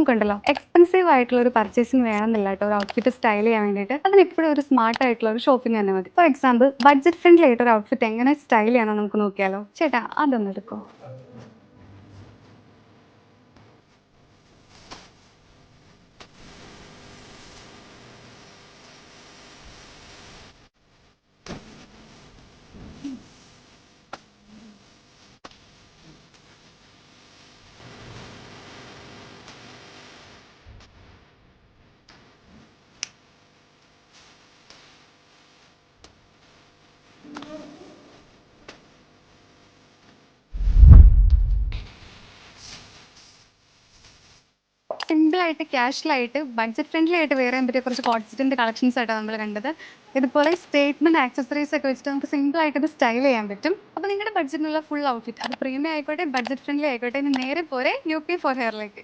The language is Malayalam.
നമുക്കുണ്ടല്ലോ എക്സ്പെൻസീവ് ആയിട്ടുള്ള ഒരു പർച്ചേസിങ് വേണമെന്നില്ല കേട്ടോ ഒരു ഔട്ട്ഫിറ്റ് സ്റ്റൈൽ ചെയ്യാൻ വേണ്ടിയിട്ട്. അതിന് എപ്പോഴും ഒരു സ്മാർട്ട് ആയിട്ടുള്ള ഒരു ഷോപ്പിംഗ് തന്നെ മതി. ഫോർ എക്സാമ്പിൾ ബഡ്ജറ്റ് ഫ്രണ്ട്ലി ആയിട്ട് ഒരു ഔട്ട്ഫിറ്റ് എങ്ങനെ സ്റ്റൈൽ ചെയ്യണം നമുക്ക് നോക്കിയാലോ. ചേട്ടാ അതൊന്ന് എടുക്കോ. സിമ്പിൾ ആയിട്ട് ക്യാഷ്വൽ ആയിട്ട് ബഡ്ജറ്റ് ഫ്രണ്ട്ലി ആയിട്ട് വേറെ പറ്റിയ കുറച്ച് കോൺസ്റ്റന്റ് കളക്ഷൻസ് ആയിട്ടാണ് നമ്മൾ കണ്ടത്. ഇതുപോലെ സ്റ്റേറ്റ്മെന്റ് ആക്സസറീസ് ഒക്കെ വെച്ചിട്ട് നമുക്ക് സിമ്പിൾ ആയിട്ട് ഇത് സ്റ്റൈൽ ചെയ്യാൻ പറ്റും. അപ്പോൾ നിങ്ങളുടെ ബഡ്ജറ്റിനുള്ള ഫുൾ ഔട്ട്ഫിറ്റ് അത് പ്രീമിയം ആയിക്കോട്ടെ ബഡ്ജറ്റ് ഫ്രണ്ട്ലി ആയിക്കോട്ടെ ഇനി നേരെ പോരെ UP ഫോർ ഹെയറിലേക്ക്.